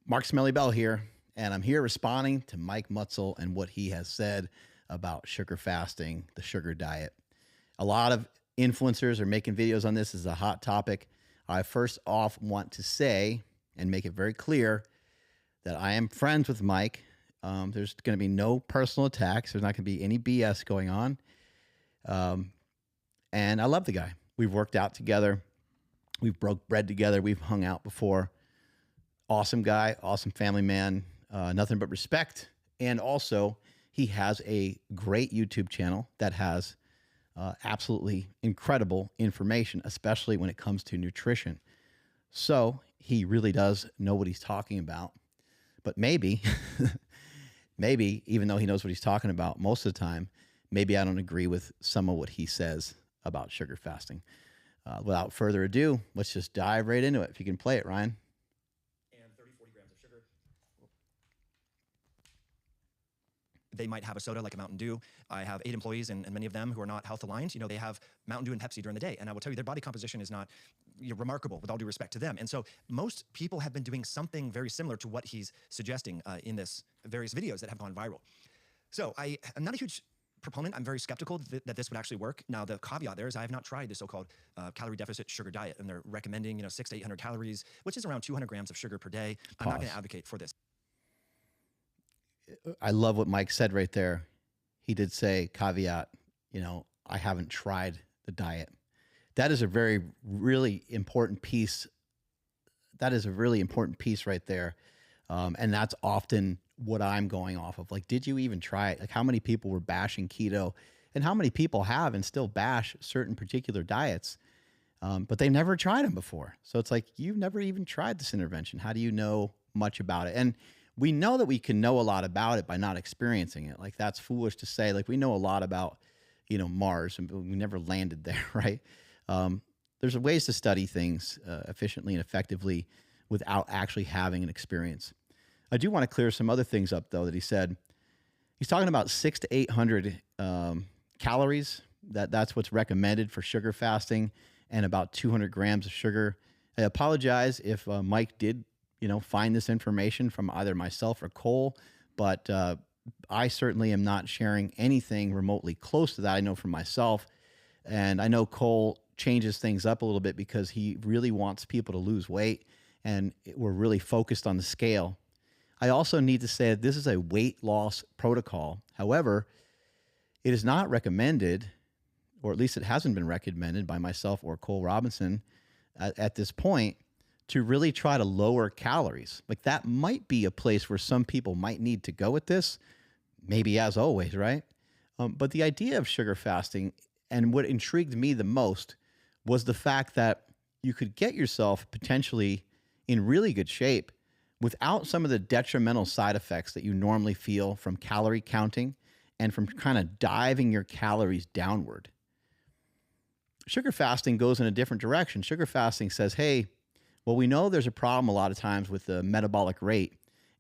Mark Smelly Bell here, and I'm here responding to Mike Mutzel and what he has said about sugar fasting, the sugar diet. A lot of influencers are making videos on this. This is a hot topic. I first off want to say and make it very clear that I am friends with Mike. There's going to be no personal attacks. There's not going to be any BS going on. And I love the guy. We've worked out together. We've broke bread together. We've hung out before. Awesome guy, awesome family man, nothing but respect. And also, he has a great YouTube channel that has absolutely incredible information, especially when it comes to nutrition. So he really does know what he's talking about. But maybe, maybe, even though he knows what he's talking about most of the time, maybe I don't agree with some of what he says about sugar fasting. Without further ado, let's just dive right into it. If you can play it, Ryan. And 30-40 grams of sugar. They might have a soda like a Mountain Dew. I have 8 employees, and many of them who are not health aligned, they have Mountain Dew and Pepsi during the day. And I will tell you, their body composition is not remarkable, with all due respect to them. And so most people have been doing something very similar to what he's suggesting in this various videos that have gone viral. So I'm not a huge proponent. I'm very skeptical that this would actually work. Now, the caveat there is I have not tried the so-called calorie deficit sugar diet, and they're recommending 600 to 800 calories, which is around 200 grams of sugar per day. I'm not going to advocate for this. I love what Mike said right there. He did say, caveat, I haven't tried the diet. That is a really important piece. That is a really important piece right there. And that's often what I'm going off of. Like, did you even try it? Like, how many people were bashing keto, and how many people have and still bash certain particular diets, but they've never tried them before. So it's like, you've never even tried this intervention. How do you know much about it? And we know that we can know a lot about it by not experiencing it. Like, that's foolish to say. Like, we know a lot about, Mars, and we never landed there, right? There's ways to study things efficiently and effectively without actually having an experience. I do want to clear some other things up, though, that he said. He's talking about 600 to 800 calories. That's what's recommended for sugar fasting, and about 200 grams of sugar. I apologize if Mike did, find this information from either myself or Cole, but I certainly am not sharing anything remotely close to that. I know from myself, and I know Cole changes things up a little bit because he really wants people to lose weight, and we're really focused on the scale. I also need to say that this is a weight loss protocol. However, it is not recommended, or at least it hasn't been recommended by myself or Cole Robinson at this point, to really try to lower calories. Like, that might be a place where some people might need to go with this, maybe, as always, right? But the idea of sugar fasting, and what intrigued me the most, was the fact that you could get yourself potentially in really good shape without some of the detrimental side effects that you normally feel from calorie counting and from kind of diving your calories downward. Sugar fasting goes in a different direction. Sugar fasting says, hey, well, we know there's a problem a lot of times with the metabolic rate.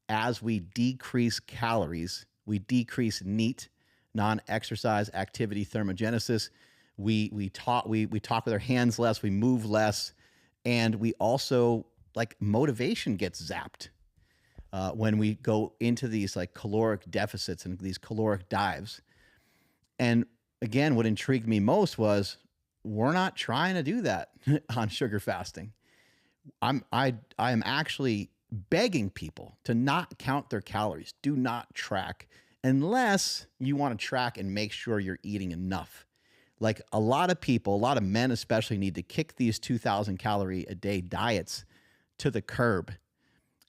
As we decrease calories, we decrease NEAT, non-exercise activity thermogenesis. We talk with our hands less, we move less, and we also, like, motivation gets zapped when we go into these caloric deficits and these caloric dives. And again, what intrigued me most was we're not trying to do that on sugar fasting. I am actually begging people to not count their calories. Do not track unless you want to track and make sure you're eating enough. Like, a lot of people, a lot of men especially, need to kick these 2,000 calorie a day diets to the curb.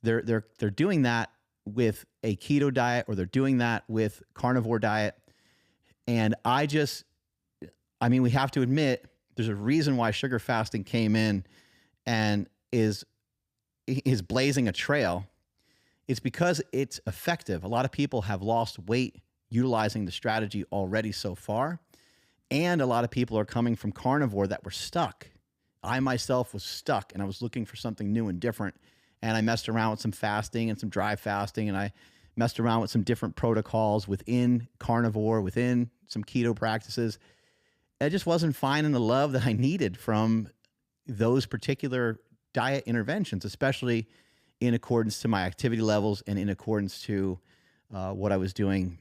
They're doing that with a keto diet, or they're doing that with carnivore diet. And we have to admit, there's a reason why sugar fasting came in and is blazing a trail. It's because it's effective. A lot of people have lost weight utilizing the strategy already so far. And a lot of people are coming from carnivore that were stuck. I myself was stuck, and I was looking for something new and different. And I messed around with some fasting and some dry fasting, and I messed around with some different protocols within carnivore, within some keto practices. I just wasn't finding the love that I needed from those particular diet interventions, especially in accordance to my activity levels and in accordance to what I was doing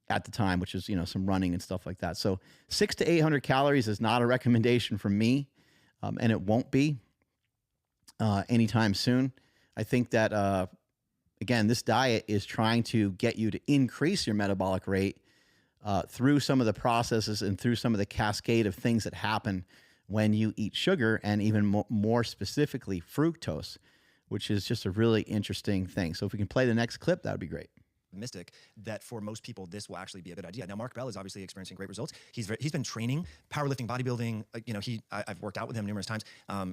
at the time, which is, some running and stuff like that. So 600 to 800 calories is not a recommendation from me, and it won't be anytime soon. I think that, again, this diet is trying to get you to increase your metabolic rate through some of the processes and through some of the cascade of things that happen when you eat sugar, and even more specifically fructose, which is just a really interesting thing. So if we can play the next clip, that would be great. Mystic that for most people this will actually be a good idea. Now Mark Bell is obviously experiencing great results. He's been training powerlifting, bodybuilding. I've worked out with him numerous times.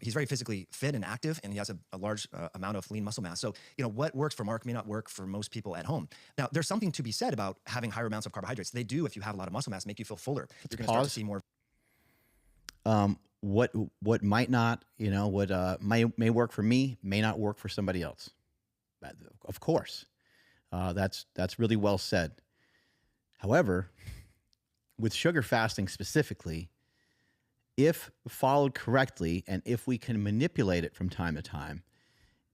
He's very physically fit and active, and he has a large amount of lean muscle mass. So what works for Mark may not work for most people at home. Now there's something to be said about having higher amounts of carbohydrates. They do, if you have a lot of muscle mass, make you feel fuller. You're going to start to see more. What might not, what may work for me may not work for somebody else. Of course. That's really well said. However, with sugar fasting specifically, if followed correctly and if we can manipulate it from time to time,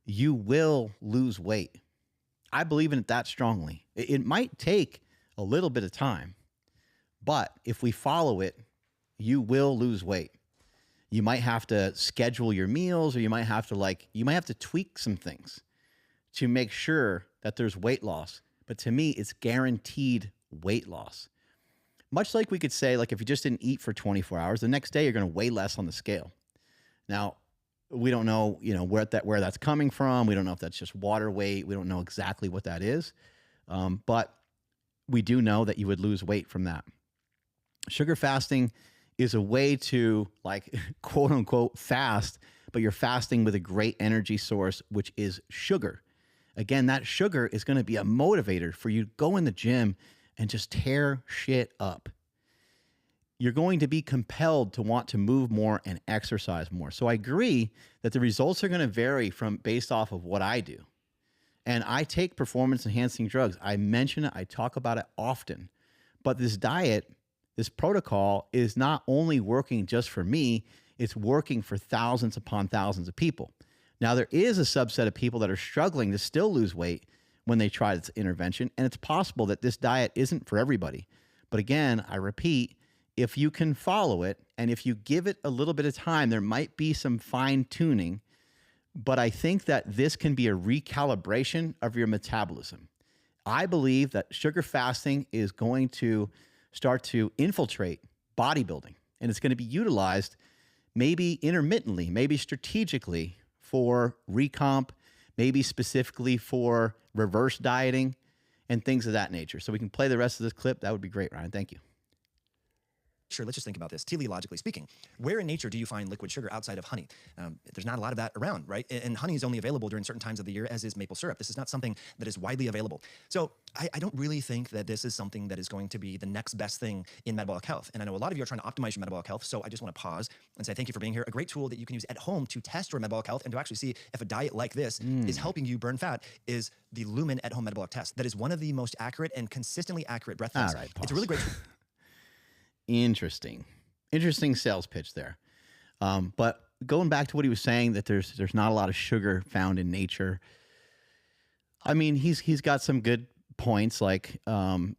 you will lose weight. I believe in it that strongly. It might take a little bit of time, but if we follow it, you will lose weight. You might have to schedule your meals, or you might have to tweak some things to make sure that there's weight loss. But to me, it's guaranteed weight loss. Much like we could say, like if you just didn't eat for 24 hours, the next day you're going to weigh less on the scale. Now, we don't know, where that's coming from. We don't know if that's just water weight. We don't know exactly what that is. But we do know that you would lose weight from that. Sugar fasting is a way to, like, quote unquote fast, but you're fasting with a great energy source, which is sugar. Again, that sugar is going to be a motivator for you to go in the gym and just tear shit up. You're going to be compelled to want to move more and exercise more. So I agree that the results are going to vary based off of what I do. And I take performance enhancing drugs. I mention it, I talk about it often. But this diet, this protocol is not only working just for me, it's working for thousands upon thousands of people. Now, there is a subset of people that are struggling to still lose weight when they try this intervention, and it's possible that this diet isn't for everybody. But again, I repeat, if you can follow it, and if you give it a little bit of time, there might be some fine-tuning, but I think that this can be a recalibration of your metabolism. I believe that sugar fasting is going to start to infiltrate bodybuilding, and it's going to be utilized maybe intermittently, maybe strategically, for recomp, maybe specifically for reverse dieting and things of that nature. So we can play the rest of this clip. That would be great, Ryan. Thank you. Sure, let's just think about this. Teleologically speaking, where in nature do you find liquid sugar outside of honey? There's not a lot of that around, right? And honey is only available during certain times of the year, as is maple syrup. This is not something that is widely available. So I don't really think that this is something that is going to be the next best thing in metabolic health. And I know a lot of you are trying to optimize your metabolic health. So I just want to pause and say thank you for being here. A great tool that you can use at home to test your metabolic health and to actually see if a diet like this is helping you burn fat is the Lumen at Home Metabolic Test. That is one of the most accurate and consistently accurate breath tests. All right, it's a really great Interesting sales pitch there. But going back to what he was saying, that there's not a lot of sugar found in nature. I mean, he's got some good points, like, the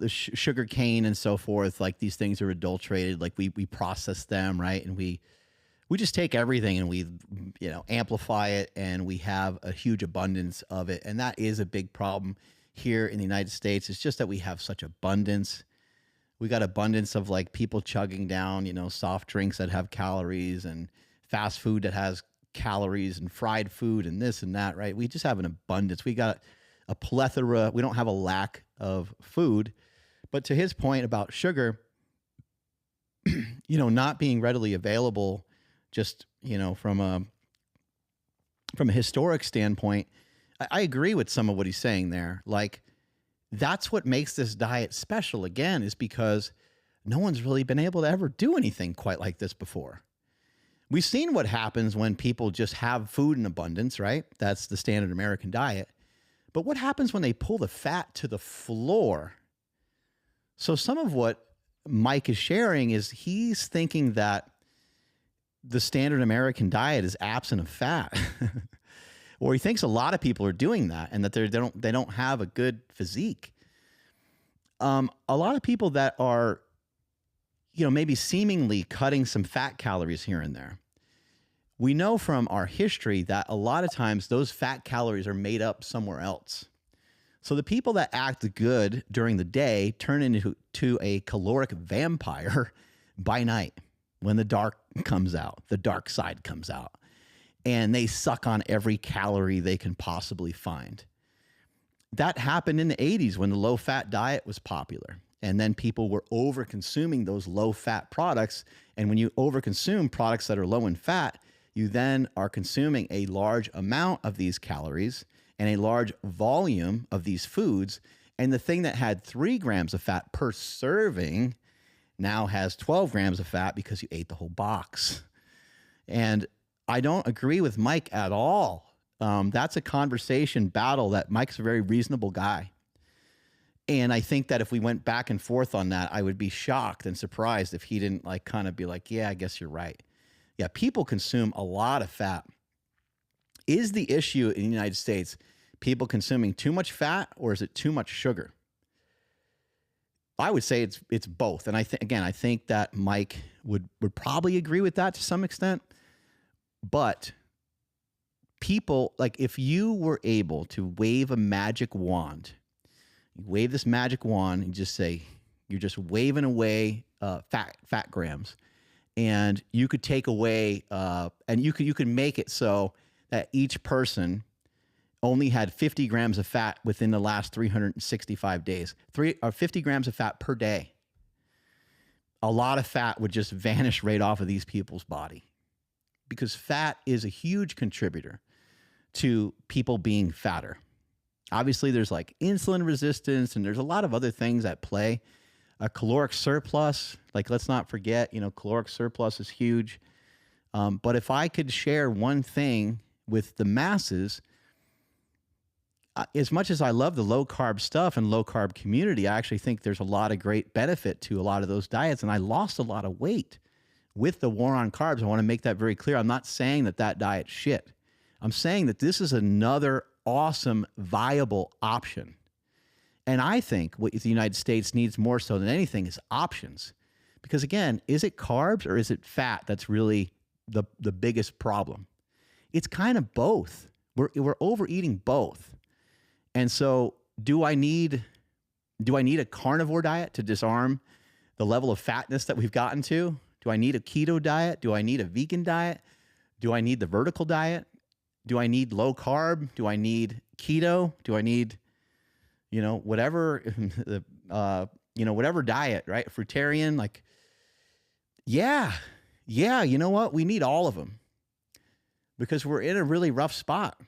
sugar cane and so forth, like these things are adulterated, like we process them, right? And we just take everything and we, amplify it, and we have a huge abundance of it. And that is a big problem here in the United States. It's just that we have such abundance. We got abundance of like people chugging down, soft drinks that have calories, and fast food that has calories, and fried food and this and that, right? We just have an abundance. We got a plethora. We don't have a lack of food. But to his point about sugar, not being readily available, just, from a historic standpoint, I agree with some of what he's saying there. Like, that's what makes this diet special, again, is because no one's really been able to ever do anything quite like this before. We've seen what happens when people just have food in abundance, right? That's the standard American diet. But what happens when they pull the fat to the floor? So some of what Mike is sharing is he's thinking that the standard American diet is absent of fat. or he thinks a lot of people are doing that and that they don't have a good physique. A lot of people that are, maybe seemingly cutting some fat calories here and there. We know from our history that a lot of times those fat calories are made up somewhere else. So the people that act good during the day turn into a caloric vampire by night when the dark comes out, the dark side comes out, and they suck on every calorie they can possibly find. That happened in the 80s when the low-fat diet was popular. And then people were over-consuming those low-fat products. And when you over-consume products that are low in fat, you then are consuming a large amount of these calories and a large volume of these foods. And the thing that had 3 grams of fat per serving now has 12 grams of fat because you ate the whole box. And I don't agree with Mike at all. That's a conversation battle that Mike's a very reasonable guy. And I think that if we went back and forth on that, I would be shocked and surprised if he didn't kind of be like, yeah, I guess you're right. Yeah, people consume a lot of fat. Is the issue in the United States people consuming too much fat, or is it too much sugar? I would say it's both. And I think that Mike would probably agree with that to some extent. But people, if you were able to wave a magic wand, you wave this magic wand and just say, you're just waving away fat grams, and you could take away, and you could make it so that each person only had 50 grams of fat within the last 365 days, 50 grams of fat per day. A lot of fat would just vanish right off of these people's body, because fat is a huge contributor to people being fatter. Obviously, there's insulin resistance, and there's a lot of other things at play. A caloric surplus, let's not forget, caloric surplus is huge. But if I could share one thing with the masses, as much as I love the low carb stuff and low carb community, I actually think there's a lot of great benefit to a lot of those diets. And I lost a lot of weight with the war on carbs. I want to make that very clear. I'm not saying that diet's shit. I'm saying that this is another awesome, viable option. And I think what the United States needs more so than anything is options. Because again, is it carbs or is it fat that's really the biggest problem? It's kind of both. We're overeating both. And so do I need a carnivore diet to disarm the level of fatness that we've gotten to? Do I need a keto diet? Do I need a vegan diet? Do I need the vertical diet? Do I need low carb? Do I need keto? Do I need, whatever, whatever diet, right? Fruitarian, yeah, you know what? We need all of them because we're in a really rough spot.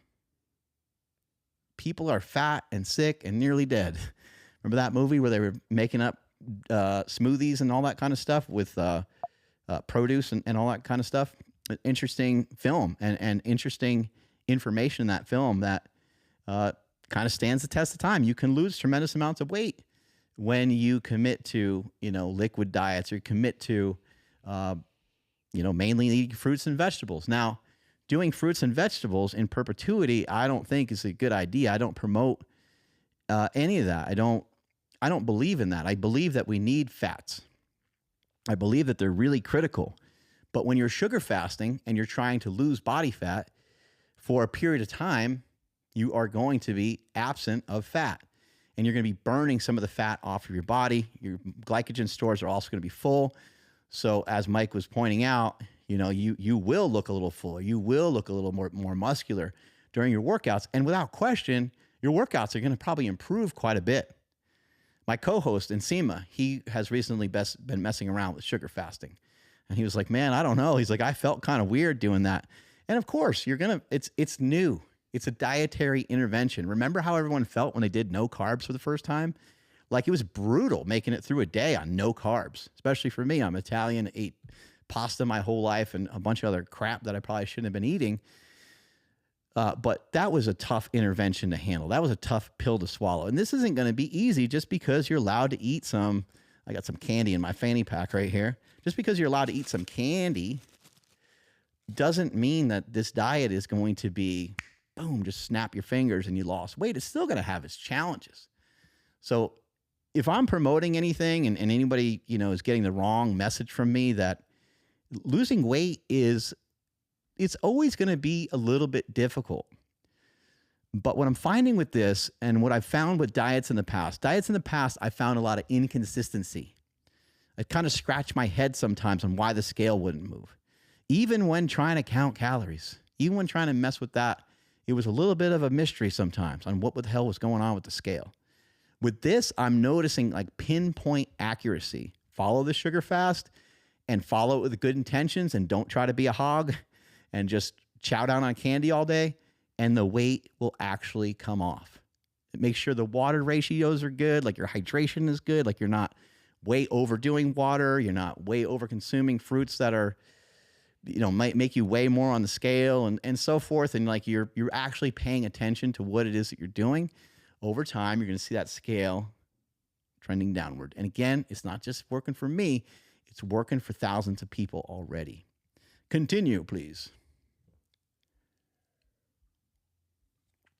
People are fat and sick and nearly dead. Remember that movie where they were making up smoothies and all that kind of stuff with produce and all that kind of stuff? Interesting film and interesting information in that film that kind of stands the test of time. You can lose tremendous amounts of weight when you commit to, liquid diets, or you commit to, mainly eating fruits and vegetables. Now, doing fruits and vegetables in perpetuity, I don't think is a good idea. I don't promote any of that. I don't believe in that. I believe that we need fats. I believe that they're really critical. But when you're sugar fasting and you're trying to lose body fat for a period of time, you are going to be absent of fat, and you're going to be burning some of the fat off of your body. Your glycogen stores are also going to be full. So as Mike was pointing out, you will look a little fuller. You will look a little more muscular during your workouts. And without question, your workouts are going to probably improve quite a bit. My co-host, Nsima, he has recently been messing around with sugar fasting. And he was like, man, I don't know. He's like, I felt kind of weird doing that. And of course, it's new. It's a dietary intervention. Remember how everyone felt when they did no carbs for the first time? It was brutal making it through a day on no carbs, especially for me. I'm Italian, ate pasta my whole life and a bunch of other crap that I probably shouldn't have been eating. But that was a tough intervention to handle. That was a tough pill to swallow. And this isn't going to be easy just because you're allowed to eat some. I got some candy in my fanny pack right here. Just because you're allowed to eat some candy doesn't mean that this diet is going to be boom, just snap your fingers and you lost weight. It's still going to have its challenges. So if I'm promoting anything and anybody, is getting the wrong message from me, that losing weight it's always going to be a little bit difficult. But what I'm finding with this, and what I've found with diets in the past, I found a lot of inconsistency. I kind of scratch my head sometimes on why the scale wouldn't move. Even when trying to count calories, even when trying to mess with that, it was a little bit of a mystery sometimes on what the hell was going on with the scale. With this, I'm noticing like pinpoint accuracy. Follow the sugar fast and follow it with good intentions, and don't try to be a hog and just chow down on candy all day, and the weight will actually come off. It makes sure the water ratios are good, like your hydration is good, like you're not way overdoing water, you're not way over consuming fruits that are, might make you weigh more on the scale, and so forth. And like you're actually paying attention to what it is that you're doing. Over time, you're going to see that scale trending downward. And again, it's not just working for me, it's working for thousands of people already. Continue, please.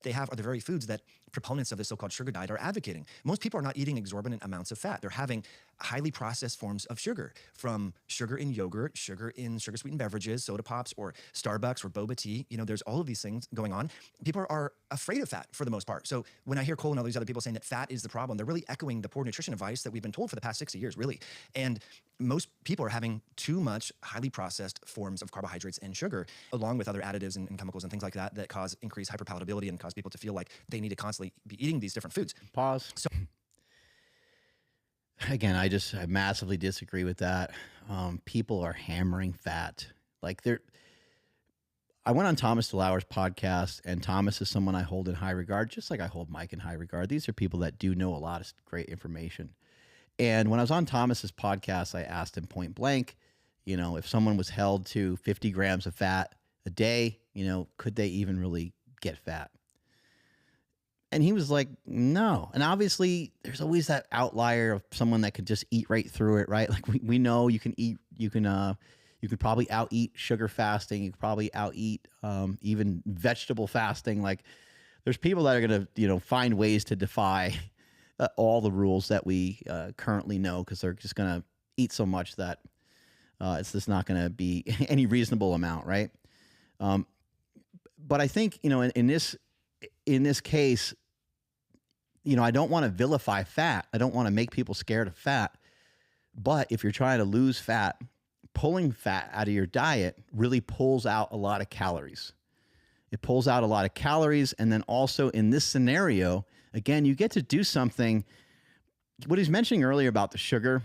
They have are the very foods that proponents of the so-called sugar diet are advocating. Most people are not eating exorbitant amounts of fat. They're having highly processed forms of sugar, from sugar in yogurt, sugar in sugar-sweetened beverages, soda pops, or Starbucks, or boba tea. There's all of these things going on. People are afraid of fat for the most part. So when I hear Cole and all these other people saying that fat is the problem, they're really echoing the poor nutrition advice that we've been told for the past 60 years, really. And most people are having too much highly processed forms of carbohydrates and sugar, along with other additives and chemicals and things like that cause increased hyperpalatability and cause people to feel like they need to constantly be eating these different foods. Pause. So again, I massively disagree with that. People are hammering fat. I went on Thomas DeLauer's podcast, and Thomas is someone I hold in high regard, just like I hold Mike in high regard. These are people that do know a lot of great information. And when I was on Thomas's podcast, I asked him point blank, if someone was held to 50 grams of fat a day, could they even really get fat? And he was like, no. And obviously there's always that outlier of someone that could just eat right through it, right? Like we know you can probably out-eat sugar fasting. You could probably out-eat even vegetable fasting. Like there's people that are going to, find ways to defy all the rules that we currently know, because they're just going to eat so much that it's just not going to be any reasonable amount, right? But I think, in this case, I don't want to vilify fat. I don't want to make people scared of fat. But if you're trying to lose fat, pulling fat out of your diet really pulls out a lot of calories. It pulls out a lot of calories. And then also in this scenario, again, you get to do something. What he's mentioning earlier about the sugar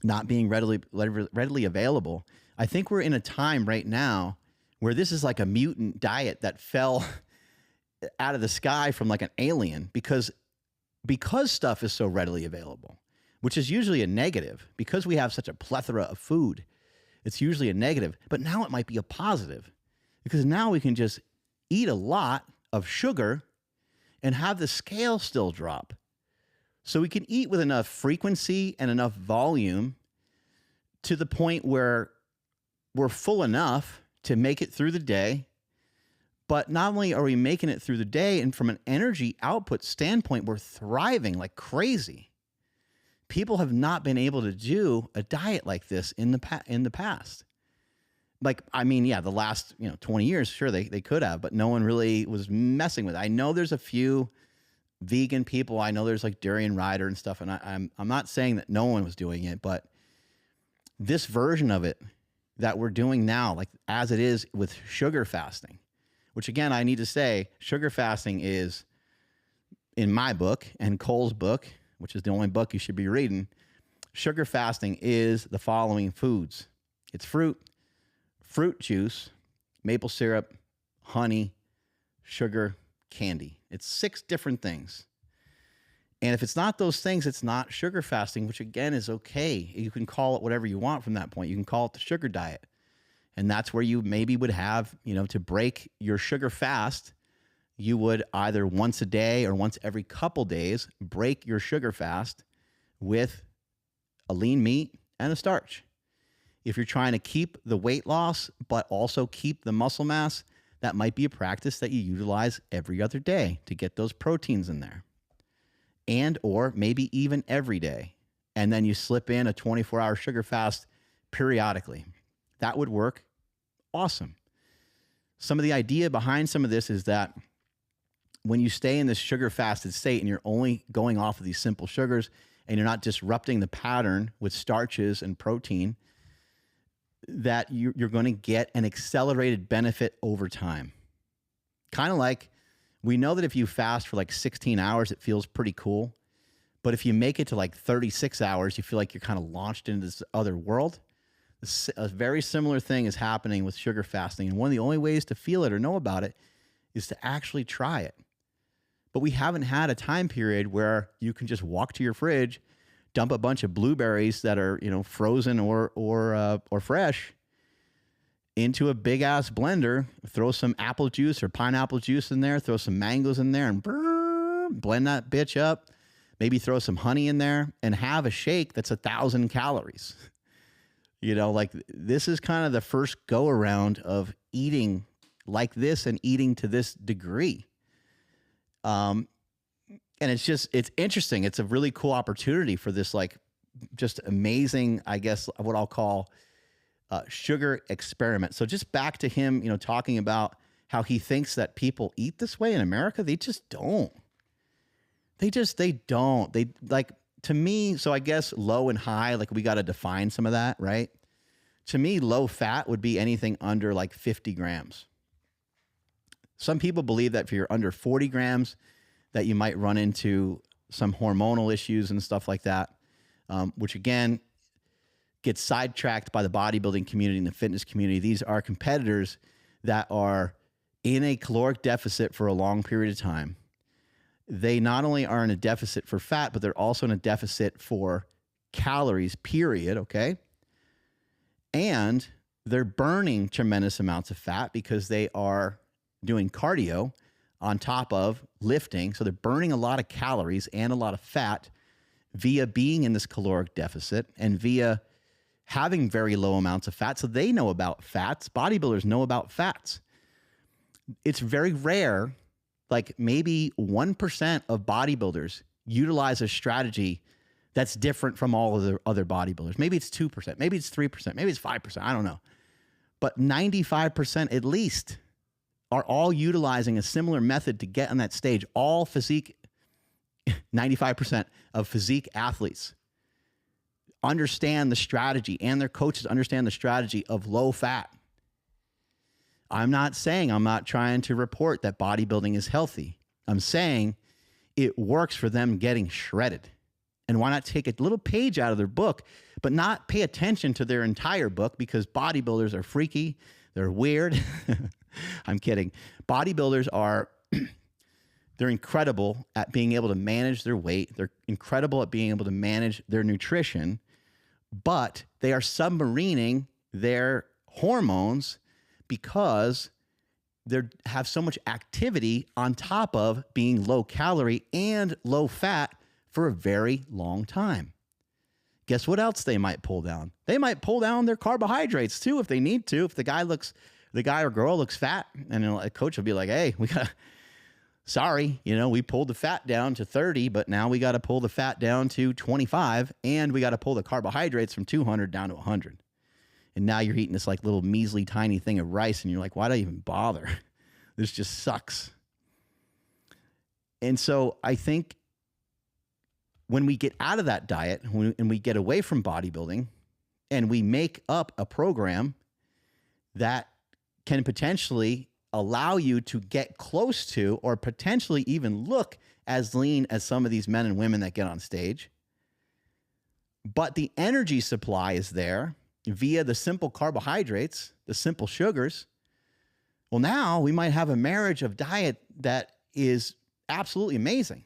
not being readily available, I think we're in a time right now where this is like a mutant diet that fell out of the sky from like an alien, because stuff is so readily available, which is usually a negative. Because we have such a plethora of food, it's usually a negative. But now it might be a positive, because now we can just eat a lot of sugar and have the scale still drop. So we can eat with enough frequency and enough volume to the point where we're full enough to make it through the day. But not only are we making it through the day, and from an energy output standpoint, we're thriving like crazy. People have not been able to do a diet like this in the past. The last 20 years, sure, they could have, but no one really was messing with it. I know there's a few vegan people. I know there's like Durian Rider and stuff, and I'm not saying that no one was doing it, but this version of it that we're doing now, like as it is with sugar fasting, which again, I need to say, sugar fasting is, in my book and Cole's book, which is the only book you should be reading, sugar fasting is the following foods. It's fruit juice, maple syrup, honey, sugar, candy. It's 6 different things. And if it's not those things, it's not sugar fasting, which again is okay. You can call it whatever you want from that point. You can call it the sugar diet. And that's where you maybe would have, to break your sugar fast, you would either once a day or once every couple days break your sugar fast with a lean meat and a starch. If you're trying to keep the weight loss, but also keep the muscle mass, that might be a practice that you utilize every other day to get those proteins in there. And or maybe even every day. And then you slip in a 24-hour sugar fast periodically. That would work awesome. Some of the idea behind some of this is that when you stay in this sugar fasted state and you're only going off of these simple sugars and you're not disrupting the pattern with starches and protein, that you're going to get an accelerated benefit over time. Kind of like, we know that if you fast for like 16 hours, it feels pretty cool. But if you make it to like 36 hours, you feel like you're kind of launched into this other world. A very similar thing is happening with sugar fasting. And one of the only ways to feel it or know about it is to actually try it. But we haven't had a time period where you can just walk to your fridge, dump a bunch of blueberries that are, frozen or fresh into a big ass blender, throw some apple juice or pineapple juice in there, throw some mangoes in there and blend that bitch up. Maybe throw some honey in there and have a shake that's 1,000 calories. This is kind of the first go around of eating like this and eating to this degree. And it's interesting. It's a really cool opportunity for this, just amazing, I guess, what I'll call sugar experiment. So just back to him, talking about how he thinks that people eat this way in America. They just don't. They don't. To me, so I guess low and high, we got to define some of that, right? To me, low fat would be anything under 50 grams. Some people believe that if you're under 40 grams, that you might run into some hormonal issues and stuff like that, which again, gets sidetracked by the bodybuilding community and the fitness community. These are competitors that are in a caloric deficit for a long period of time. They not only are in a deficit for fat, but they're also in a deficit for calories, period, okay? And they're burning tremendous amounts of fat because they are doing cardio on top of lifting. So they're burning a lot of calories and a lot of fat via being in this caloric deficit and via having very low amounts of fat. So they know about fats. Bodybuilders know about fats. It's very rare, maybe 1% of bodybuilders utilize a strategy that's different from all of the other bodybuilders. Maybe it's 2%, maybe it's 3%, maybe it's 5%, I don't know. But 95% at least are all utilizing a similar method to get on that stage. All physique, 95% of physique athletes understand the strategy, and their coaches understand the strategy of low fat. I'm not trying to report that bodybuilding is healthy. I'm saying it works for them getting shredded. And why not take a little page out of their book, but not pay attention to their entire book, because bodybuilders are freaky. They're weird. I'm kidding. Bodybuilders they're incredible at being able to manage their weight. They're incredible at being able to manage their nutrition, but they are submarining their hormones because they have so much activity on top of being low calorie and low fat for a very long time. Guess what else they might pull down? They might pull down their carbohydrates too if they need to. If the guy or girl looks fat, and a coach will be like, hey, we pulled the fat down to 30, but now we got to pull the fat down to 25, and we got to pull the carbohydrates from 200 down to 100. And now you're eating this little measly tiny thing of rice, and you're like, why do I even bother? This just sucks. And so I think when we get out of that diet and we get away from bodybuilding and we make up a program that can potentially allow you to get close to, or potentially even look as lean as some of these men and women that get on stage, but the energy supply is there via the simple carbohydrates, the simple sugars. Well, now we might have a marriage of diet that is absolutely amazing,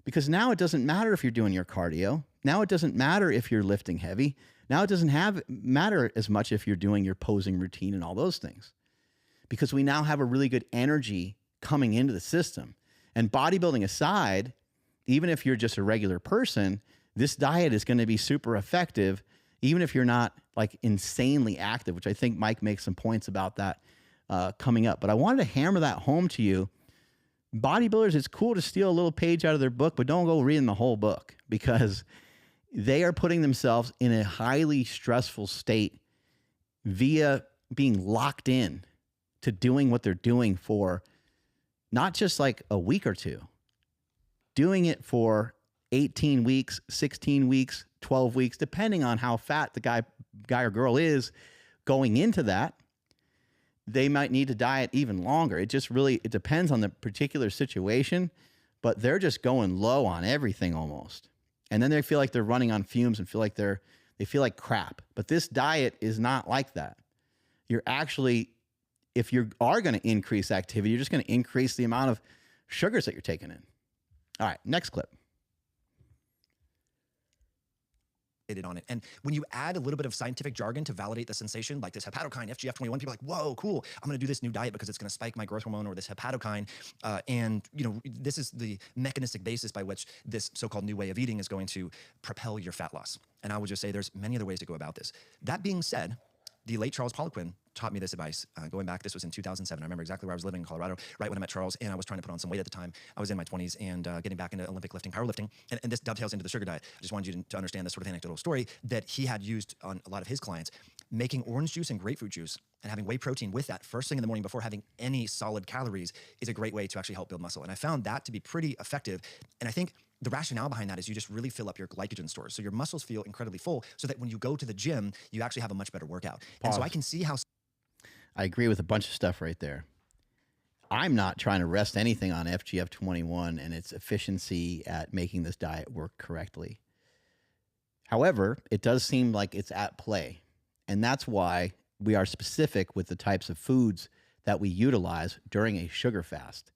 because now it doesn't matter if you're doing your cardio. Now it doesn't matter if you're lifting heavy. Now it doesn't matter as much if you're doing your posing routine and all those things, because we now have a really good energy coming into the system. And bodybuilding aside, even if you're just a regular person, this diet is going to be super effective, even if you're not insanely active, which I think Mike makes some points about that coming up. But I wanted to hammer that home to you. Bodybuilders, it's cool to steal a little page out of their book, but don't go reading the whole book, because they are putting themselves in a highly stressful state via being locked in to doing what they're doing for not just like a week or two, doing it for 18 weeks, 16 weeks, 12 weeks, depending on how fat the guy or girl is going into that. They might need to diet even longer. It depends on the particular situation, but they're just going low on everything almost. And then they feel like they're running on fumes and feel like they feel like crap. But this diet is not like that. You're actually, if you are going to increase activity, you're just going to increase the amount of sugars that you're taking in. All right, next clip. On it. And when you add a little bit of scientific jargon to validate the sensation, like this hepatokine, FGF21, people are like, whoa, cool. I'm going to do this new diet because it's going to spike my growth hormone or this hepatokine. And, this is the mechanistic basis by which this so-called new way of eating is going to propel your fat loss. And I would just say there's many other ways to go about this. That being said, the late Charles Poliquin taught me this advice going back. This was in 2007. I remember exactly where I was living in Colorado, right when I met Charles, and I was trying to put on some weight at the time. I was in my 20s and getting back into Olympic lifting, powerlifting, and this dovetails into the sugar diet. I just wanted you to understand this sort of anecdotal story that he had used on a lot of his clients, making orange juice and grapefruit juice and having whey protein with that first thing in the morning before having any solid calories is a great way to actually help build muscle. And I found that to be pretty effective. And I think the rationale behind that is you just really fill up your glycogen stores. So your muscles feel incredibly full so that when you go to the gym, you actually have a much better workout. And so I can see how... I agree with a bunch of stuff right there. I'm not trying to rest anything on FGF21 and its efficiency at making this diet work correctly. However, it does seem like it's at play. And that's why we are specific with the types of foods that we utilize during a sugar fast.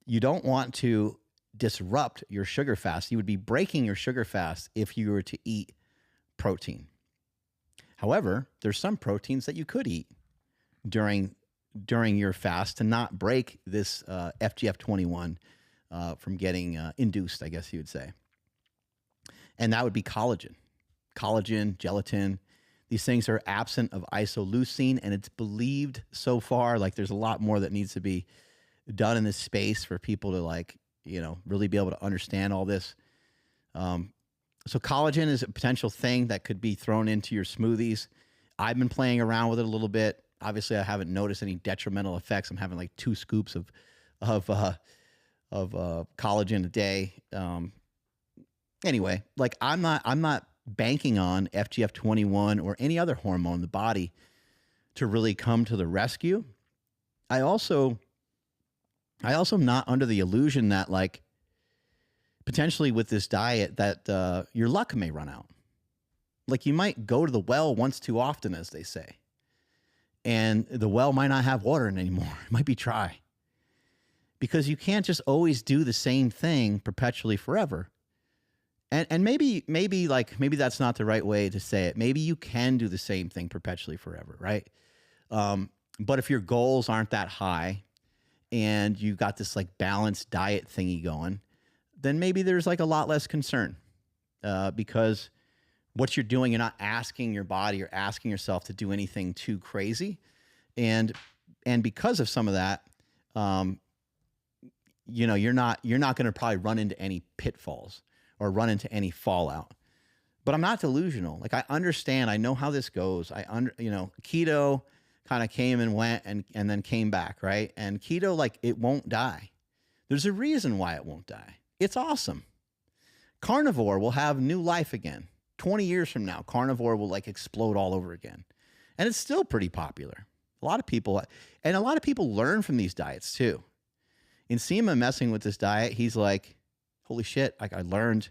You don't want to disrupt your sugar fast. You would be breaking your sugar fast if you were to eat protein. However, there's some proteins that you could eat during your fast to not break this FGF21 from getting induced, I guess you would say. And that would be collagen, gelatin. These things are absent of isoleucine, and it's believed so far, like there's a lot more that needs to be done in this space for people to really be able to understand all this. So collagen is a potential thing that could be thrown into your smoothies. I've been playing around with it a little bit. Obviously, I haven't noticed any detrimental effects. I'm having like 2 scoops of collagen a day. Anyway, like I'm not banking on FGF21 or any other hormone in the body to really come to the rescue. I also am not under the illusion that like potentially with this diet that your luck may run out. Like you might go to the well once too often, as they say, and the well might not have water in it anymore. It might be dry because you can't just always do the same thing perpetually forever. And maybe that's not the right way to say it. Maybe you can do the same thing perpetually forever, right? But if your goals aren't that high and you got this like balanced diet thingy going, then maybe there's like a lot less concern because what you're doing, you're not asking your body or asking yourself to do anything too crazy. And because of some of that, you're not going to probably run into any pitfalls or run into any fallout. But I'm not delusional. Like I understand, I know how this goes. Keto kind of came and went and then came back, right? And keto, like it won't die. There's a reason why it won't die. It's awesome. Carnivore will have new life again. 20 years from now, carnivore will like explode all over again. And it's still pretty popular. A lot of people learn from these diets too. In Seema messing with this diet, he's like, holy shit, like I learned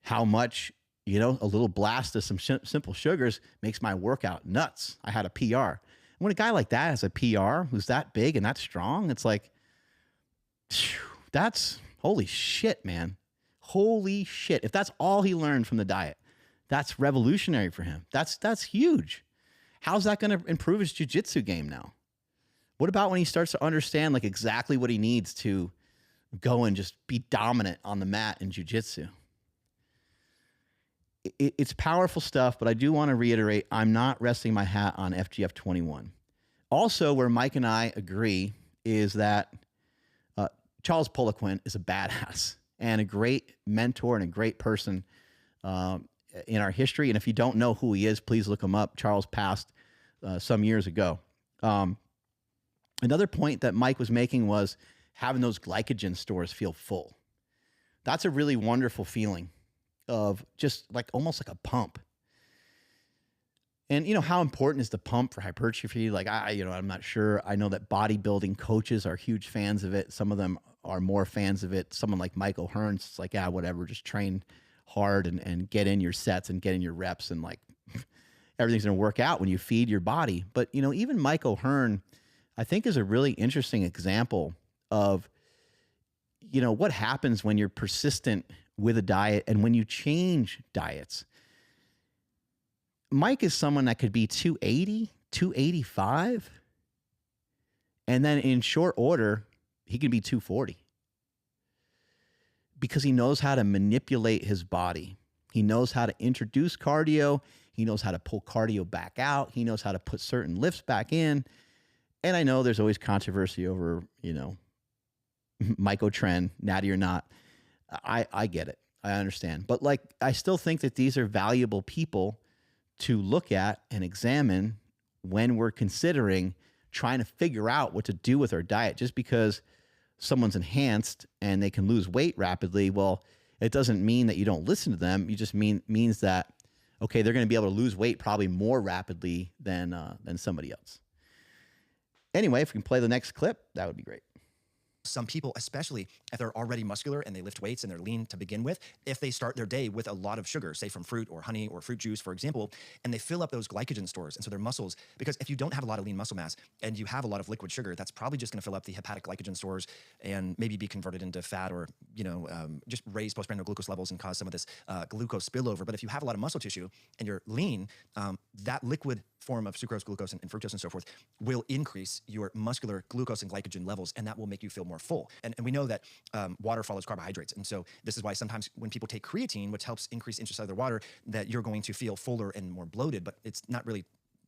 how much, a little blast of some simple sugars makes my workout nuts. I had a PR. And when a guy like that has a PR who's that big and that strong, it's like, that's holy shit, man. Holy shit. If that's all he learned from the diet, that's revolutionary for him. That's huge. How's that going to improve his jiu-jitsu game now? What about when he starts to understand like exactly what he needs to go and just be dominant on the mat in jiu-jitsu? It's powerful stuff, but I do want to reiterate, I'm not resting my hat on FGF21. Also, where Mike and I agree is that Charles Poliquin is a badass and a great mentor and a great person in our history. And if you don't know who he is, please look him up. Charles passed some years ago. Another point that Mike was making was having those glycogen stores feel full. That's a really wonderful feeling of just like almost like a pump. And, you know, how important is the pump for hypertrophy? Like, I'm not sure. I know that bodybuilding coaches are huge fans of it. Some of them are more fans of it. Someone like Michael Hearns, it's like, yeah, whatever, just train hard and get in your sets and get in your reps and like everything's going to work out when you feed your body. But, you know, even Michael Hearn, I think, is a really interesting example of, you know, what happens when you're persistent with a diet and when you change diets. Mike is someone that could be 280, 285, and then in short order, he can be 240 because he knows how to manipulate his body. He knows how to introduce cardio. He knows how to pull cardio back out. He knows how to put certain lifts back in. And I know there's always controversy over, you know, mycotrend, natty or not. I get it. I understand. But like, I still think that these are valuable people to look at and examine when we're considering trying to figure out what to do with our diet. Just because someone's enhanced and they can lose weight rapidly, well, it doesn't mean that you don't listen to them. You just means that, okay, they're going to be able to lose weight probably more rapidly than somebody else. Anyway, if we can play the next clip, that would be great. Some people, especially if they're already muscular and they lift weights and they're lean to begin with, if they start their day with a lot of sugar, say from fruit or honey or fruit juice, for example, and they fill up those glycogen stores, and so their muscles, because if you don't have a lot of lean muscle mass and you have a lot of liquid sugar, that's probably just going to fill up the hepatic glycogen stores and maybe be converted into fat or, you know, just raise postprandial glucose levels and cause some of this glucose spillover. But if you have a lot of muscle tissue and you're lean, that liquid form of sucrose, glucose, and fructose and so forth will increase your muscular glucose and glycogen levels, and that will make you feel more full. And we know that water follows carbohydrates. And so this is why sometimes when people take creatine, which helps increase intracellular water, that you're going to feel fuller and more bloated, but it's not really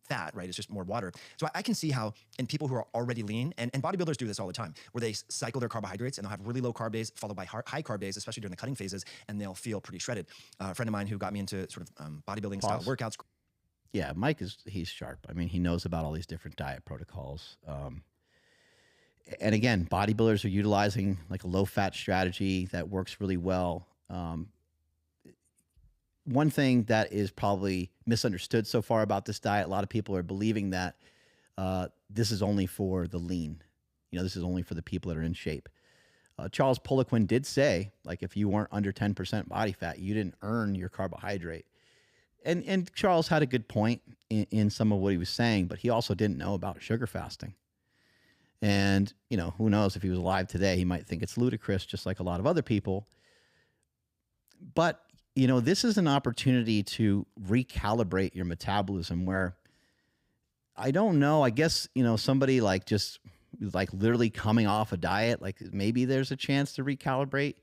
fat, right? It's just more water. So I can see how in people who are already lean, and bodybuilders do this all the time, where they cycle their carbohydrates and they'll have really low carb days followed by high carb days, especially during the cutting phases, and they'll feel pretty shredded. A friend of mine who got me into sort of bodybuilding style workouts. Yeah, Mike he's sharp. I mean, he knows about all these different diet protocols. And again, bodybuilders are utilizing like a low-fat strategy that works really well. One thing that is probably misunderstood so far about this diet, a lot of people are believing that this is only for the lean. You know, this is only for the people that are in shape. Charles Poliquin did say, like, if you weren't under 10% body fat, you didn't earn your carbohydrate. And Charles had a good point in some of what he was saying, but he also didn't know about sugar fasting. And, you know, who knows, if he was alive today, he might think it's ludicrous, just like a lot of other people. But, you know, this is an opportunity to recalibrate your metabolism where, I don't know, I guess, you know, somebody like just like literally coming off a diet, like maybe there's a chance to recalibrate.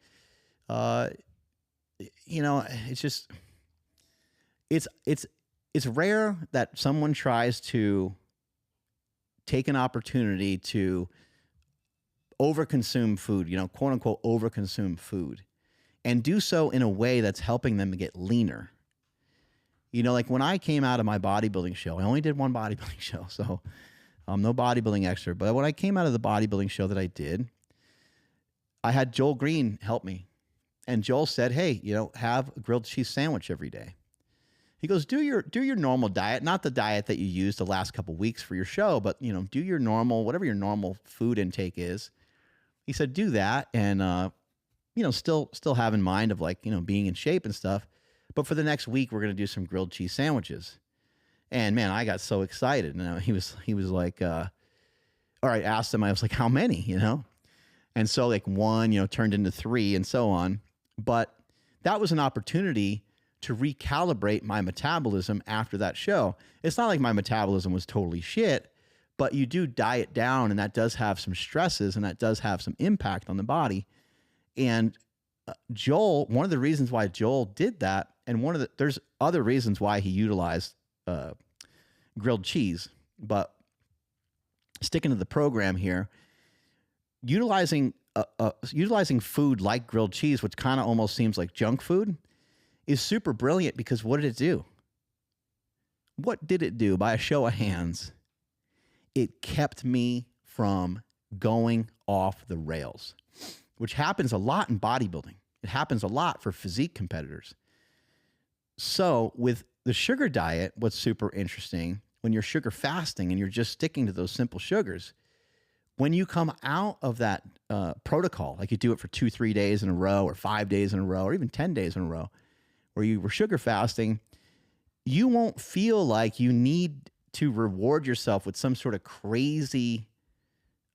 You know, it's just... It's rare that someone tries to take an opportunity to overconsume food, you know, quote unquote, overconsume food, and do so in a way that's helping them get leaner. You know, like when I came out of my bodybuilding show, I only did one bodybuilding show, so I'm no bodybuilding expert, but when I came out of the bodybuilding show that I did, I had Joel Green help me. And Joel said, hey, you know, have a grilled cheese sandwich every day. He goes, do your normal diet, not the diet that you used the last couple of weeks for your show, but, you know, do your normal, whatever your normal food intake is. He said, do that. And, you know, still have in mind of like, you know, being in shape and stuff. But for the next week, we're going to do some grilled cheese sandwiches. And man, I got so excited. And he was like, all right, asked him, I was like, how many, you know? And so like one, you know, turned into three and so on. But that was an opportunity to recalibrate my metabolism after that show. It's not like my metabolism was totally shit, but you do diet down, and that does have some stresses, and that does have some impact on the body. And Joel, one of the reasons why Joel did that, and there's other reasons why he utilized grilled cheese, but sticking to the program here, utilizing food like grilled cheese, which kind of almost seems like junk food, is super brilliant because what did it do? What did it do? By a show of hands, it kept me from going off the rails, which happens a lot in bodybuilding. It happens a lot for physique competitors. So with the sugar diet, what's super interesting, when you're sugar fasting and you're just sticking to those simple sugars, when you come out of that protocol, like you do it for 2-3 days in a row or 5 days in a row or even 10 days in a row, where you were sugar fasting, you won't feel like you need to reward yourself with some sort of crazy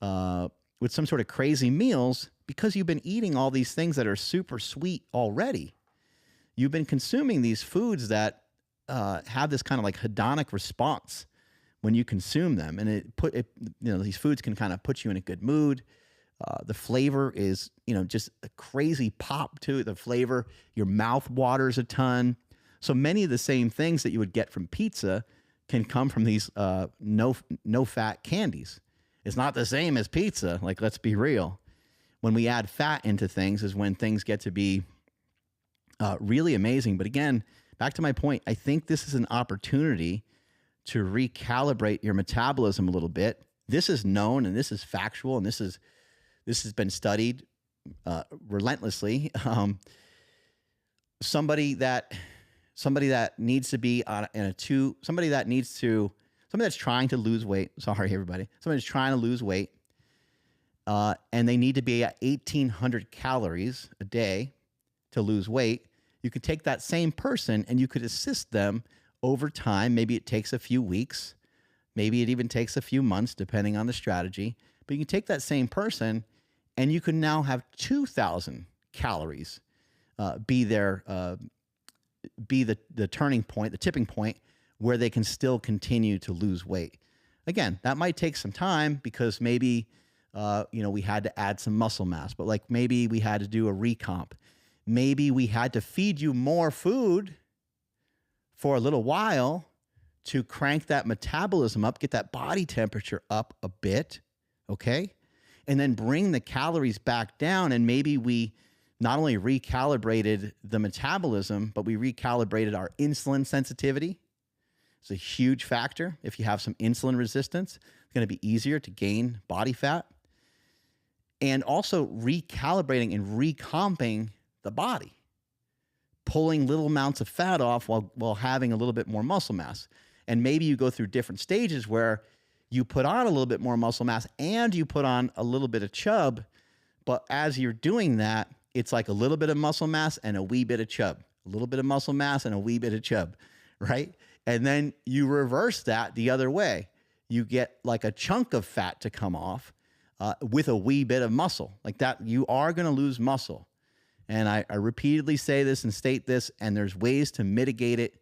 meals because you've been eating all these things that are super sweet already. You've been consuming these foods that have this kind of like hedonic response when you consume them, and these foods can kind of put you in a good mood. The flavor is, just a crazy pop to the flavor. Your mouth waters a ton. So many of the same things that you would get from pizza can come from these no fat candies. It's not the same as pizza. Like, let's be real. When we add fat into things is when things get to be really amazing. But again, back to my point, I think this is an opportunity to recalibrate your metabolism a little bit. This is known and this is factual and this has been studied relentlessly. Somebody that needs to be somebody that's trying to lose weight. Sorry, everybody. Somebody that's trying to lose weight, and they need to be at 1,800 calories a day to lose weight. You could take that same person and you could assist them over time. Maybe it takes a few weeks. Maybe it even takes a few months, depending on the strategy. But you can take that same person and you can now have 2,000 calories be the turning point, the tipping point, where they can still continue to lose weight. Again, that might take some time because maybe we had to add some muscle mass, but like maybe we had to do a recomp. Maybe we had to feed you more food for a little while to crank that metabolism up, get that body temperature up a bit, okay? And then bring the calories back down, and maybe we not only recalibrated the metabolism, but we recalibrated our insulin sensitivity. It's a huge factor. If you have some insulin resistance, it's going to be easier to gain body fat. And also recalibrating and recomping the body, pulling little amounts of fat off while having a little bit more muscle mass. And maybe you go through different stages where you put on a little bit more muscle mass and you put on a little bit of chub. But as you're doing that, it's like a little bit of muscle mass and a wee bit of chub, a little bit of muscle mass and a wee bit of chub, right? And then you reverse that the other way. You get like a chunk of fat to come off with a wee bit of muscle. Like that, you are going to lose muscle. And I repeatedly say this and state this, and there's ways to mitigate it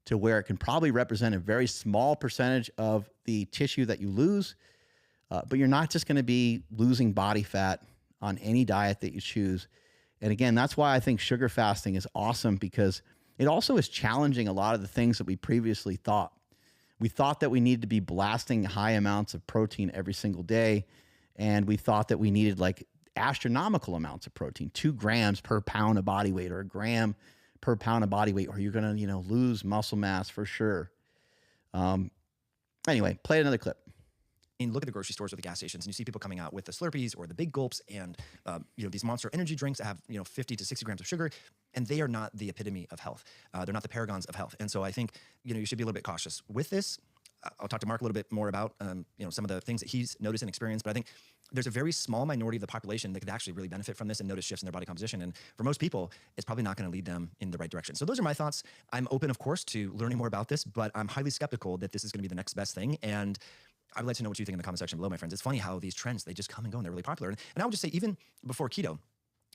to where it can probably represent a very small percentage of the tissue that you lose. But you're not just going to be losing body fat on any diet that you choose. And again, that's why I think sugar fasting is awesome, because it also is challenging a lot of the things that we previously thought. We thought that we needed to be blasting high amounts of protein every single day. And we thought that we needed like astronomical amounts of protein, 2 grams per pound of body weight or 1 gram per pound of body weight, or you're going to, lose muscle mass for sure. Anyway, play another clip. And look at the grocery stores or the gas stations, and you see people coming out with the Slurpees or the big gulps and these monster energy drinks that have 50 to 60 grams of sugar, and they are not the epitome of health. They're not the paragons of health. And so I think you should be a little bit cautious with this. I'll talk to Mark a little bit more about some of the things that he's noticed and experienced, but I think there's a very small minority of the population that could actually really benefit from this and notice shifts in their body composition. And for most people, it's probably not going to lead them in the right direction. So those are my thoughts. I'm open, of course, to learning more about this, but I'm highly skeptical that this is going to be the next best thing. And I would like to know what you think in the comment section below, my friends. It's funny how these trends, they just come and go and they're really popular. And I would just say, even before keto,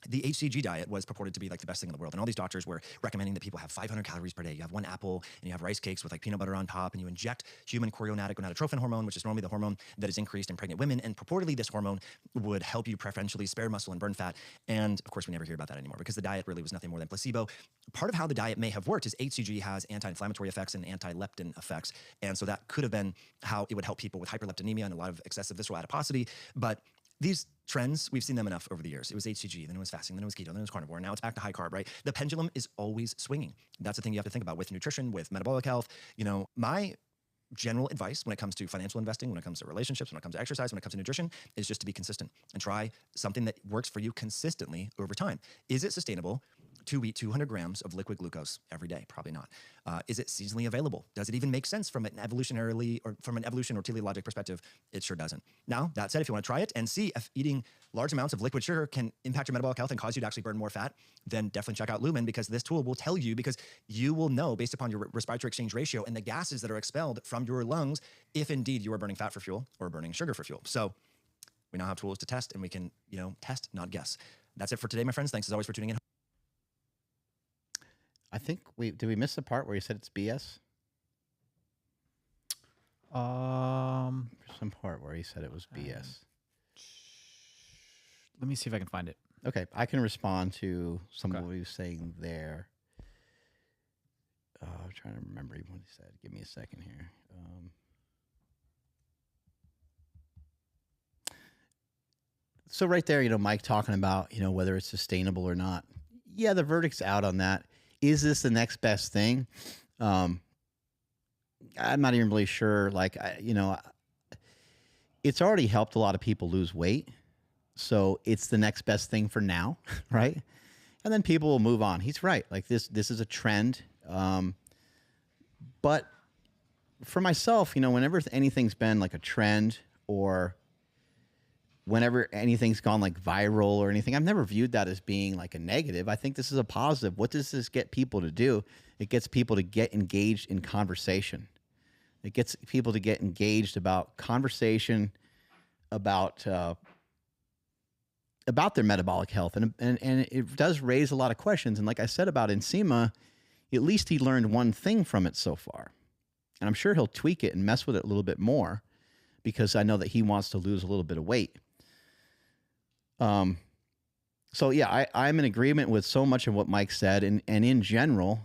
the HCG diet was purported to be like the best thing in the world. And all these doctors were recommending that people have 500 calories per day. You have one apple and you have rice cakes with like peanut butter on top, and you inject human chorionic gonadotrophin hormone, which is normally the hormone that is increased in pregnant women. And purportedly this hormone would help you preferentially spare muscle and burn fat. And of course, we never hear about that anymore because the diet really was nothing more than placebo. Part of how the diet may have worked is HCG has anti-inflammatory effects and anti-leptin effects. And so that could have been how it would help people with hyperleptinemia and a lot of excessive visceral adiposity. But these trends, we've seen them enough over the years. It was HCG, then it was fasting, then it was keto, then it was carnivore, and now it's back to high carb, right? The pendulum is always swinging. That's the thing you have to think about with nutrition, with metabolic health. You know, my general advice when it comes to financial investing, when it comes to relationships, when it comes to exercise, when it comes to nutrition, is just to be consistent and try something that works for you consistently over time. Is it sustainable to eat 200 grams of liquid glucose every day? Probably not. Is it seasonally available? Does it even make sense from an evolutionarily or from an evolution or teleologic perspective? It sure doesn't. Now, that said, if you want to try it and see if eating large amounts of liquid sugar can impact your metabolic health and cause you to actually burn more fat, then definitely check out Lumen, because this tool will tell you, because you will know based upon your respiratory exchange ratio and the gases that are expelled from your lungs, if indeed you are burning fat for fuel or burning sugar for fuel. So we now have tools to test, and we can, test, not guess. That's it for today, my friends. Thanks as always for tuning in. I think did we miss the part where you said it's BS? There's some part where he said it was BS. Let me see if I can find it. Okay, I can respond to some of what he was saying there. I'm trying to remember what he said. Give me a second here. So right there, Mike talking about, whether it's sustainable or not. Yeah, the verdict's out on that. Is this the next best thing? I'm not even really sure. Like, it's already helped a lot of people lose weight. So it's the next best thing for now, right? And then people will move on. He's right. Like this is a trend. But for myself, whenever anything's been like a trend, or whenever anything's gone like viral or anything, I've never viewed that as being like a negative. I think this is a positive. What does this get people to do? It gets people to get engaged in conversation. It gets people to get engaged about conversation, about their metabolic health. And it does raise a lot of questions. And like I said about Enzima, at least he learned one thing from it so far. And I'm sure he'll tweak it and mess with it a little bit more, because I know that he wants to lose a little bit of weight. So yeah, I'm in agreement with so much of what Mike said, and in general,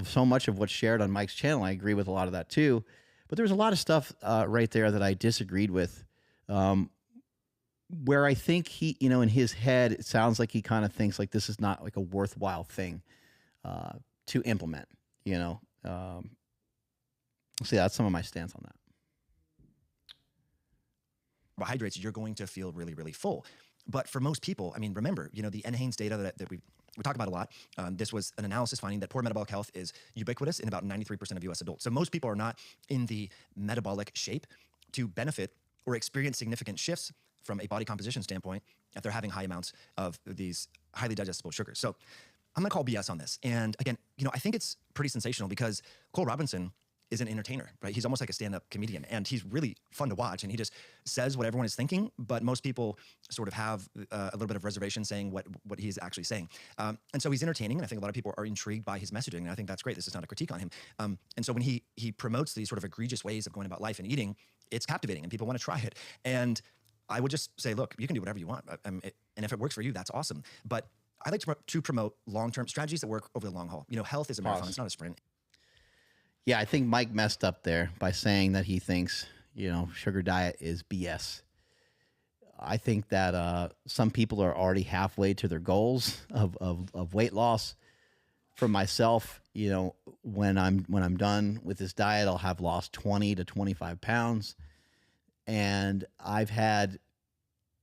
so much of what's shared on Mike's channel, I agree with a lot of that too. But there's a lot of stuff right there that I disagreed with, where I think he, in his head, it sounds like he kind of thinks like this is not like a worthwhile thing to implement. So yeah, that's some of my stance on that. Carbohydrates, you're going to feel really, really full. But for most people, I mean, remember, the NHANES data that we talk about a lot. This was an analysis finding that poor metabolic health is ubiquitous in about 93% of US adults. So most people are not in the metabolic shape to benefit or experience significant shifts from a body composition standpoint if they're having high amounts of these highly digestible sugars. So I'm going to call BS on this. And again, I think it's pretty sensational, because Cole Robinson is an entertainer, right? He's almost like a stand-up comedian, and he's really fun to watch, and he just says what everyone is thinking, but most people sort of have a little bit of reservation saying what he's actually saying. And so he's entertaining, and I think a lot of people are intrigued by his messaging, and I think that's great. This is not a critique on him. And so when he promotes these sort of egregious ways of going about life and eating, it's captivating, and people want to try it. And I would just say, look, you can do whatever you want, and if it works for you, that's awesome. But I like to promote long-term strategies that work over the long haul. Health is a marathon, it's not a sprint. Yeah, I think Mike messed up there by saying that he thinks, sugar diet is BS. I think that some people are already halfway to their goals of weight loss. For myself, when I'm done with this diet, I'll have lost 20 to 25 pounds. And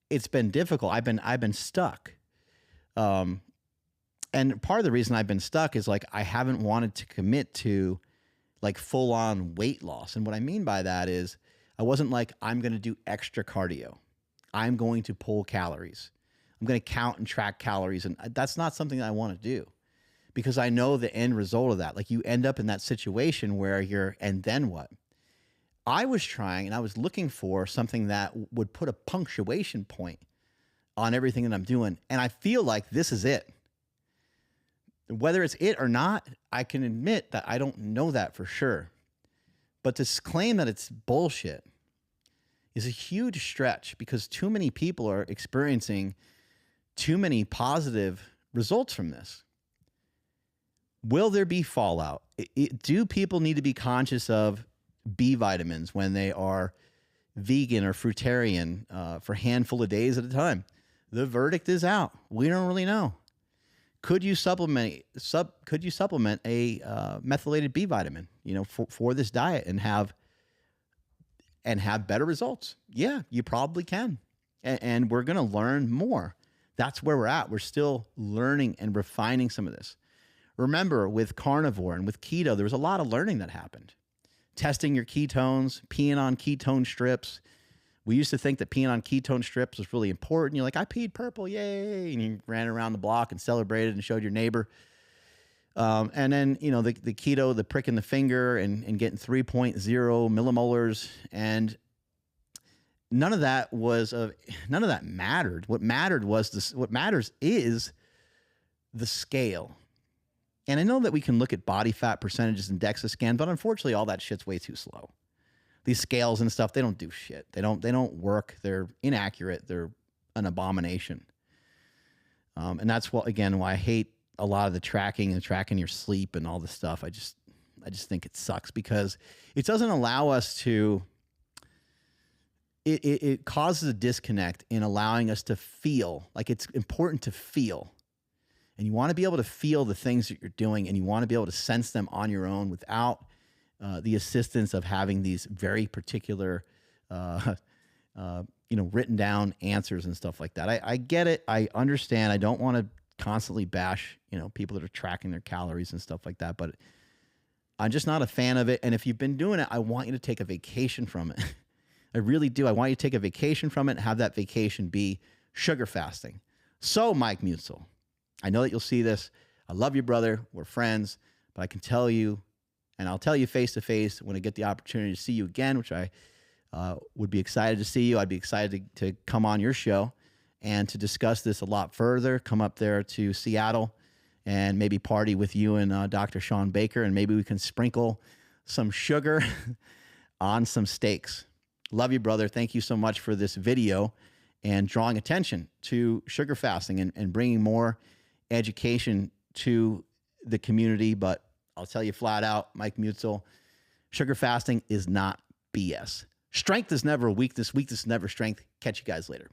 it's been difficult. I've been stuck. And part of the reason I've been stuck is like I haven't wanted to commit to like full on weight loss. And what I mean by that is I wasn't like, I'm going to do extra cardio. I'm going to pull calories. I'm going to count and track calories. And that's not something I want to do, because I know the end result of that. Like you end up in that situation where and then what? I was trying and I was looking for something that would put a punctuation point on everything that I'm doing. And I feel like this is it. Whether it's it or not, I can admit that I don't know that for sure. But to claim that it's bullshit is a huge stretch because too many people are experiencing too many positive results from this. Will there be fallout? Do people need to be conscious of B vitamins when they are vegan or fruitarian for a handful of days at a time? The verdict is out. We don't really know. Could you supplement a methylated B vitamin, for this diet and have better results? Yeah, you probably can. And we're going to learn more. That's where we're at. We're still learning and refining some of this. Remember, with carnivore and with keto, there was a lot of learning that happened. Testing your ketones, peeing on ketone strips. We used to think that peeing on ketone strips was really important. You're like, I peed purple, yay. And you ran around the block and celebrated and showed your neighbor. And then, the keto, the prick in the finger and getting 3.0 millimolars. And none of that mattered. What matters is the scale. And I know that we can look at body fat percentages and DEXA scans, but unfortunately, all that shit's way too slow. These scales and stuff, they don't do shit. They don't work. They're inaccurate. They're an abomination. And that's why I hate a lot of the tracking your sleep and all this stuff. I just think it sucks because it doesn't allow us to. It causes a disconnect in allowing us to feel like it's important to feel. And you want to be able to feel the things that you're doing, and you want to be able to sense them on your own without the assistance of having these very particular, written down answers and stuff like that. I get it. I understand. I don't want to constantly bash, people that are tracking their calories and stuff like that, but I'm just not a fan of it. And if you've been doing it, I want you to take a vacation from it. I really do. I want you to take a vacation from it and have that vacation be sugar fasting. So, Mike Mutzel, I know that you'll see this. I love you, brother. We're friends, but I can tell you, and I'll tell you face to face when I get the opportunity to see you again, which I would be excited to see you. I'd be excited to come on your show and to discuss this a lot further. Come up there to Seattle and maybe party with you and Dr. Sean Baker, and maybe we can sprinkle some sugar on some steaks. Love you, brother. Thank you so much for this video and drawing attention to sugar fasting and bringing more education to the community. But I'll tell you flat out, Mike Mutzel, sugar fasting is not BS. Strength is never weakness. Weakness is never strength. Catch you guys later.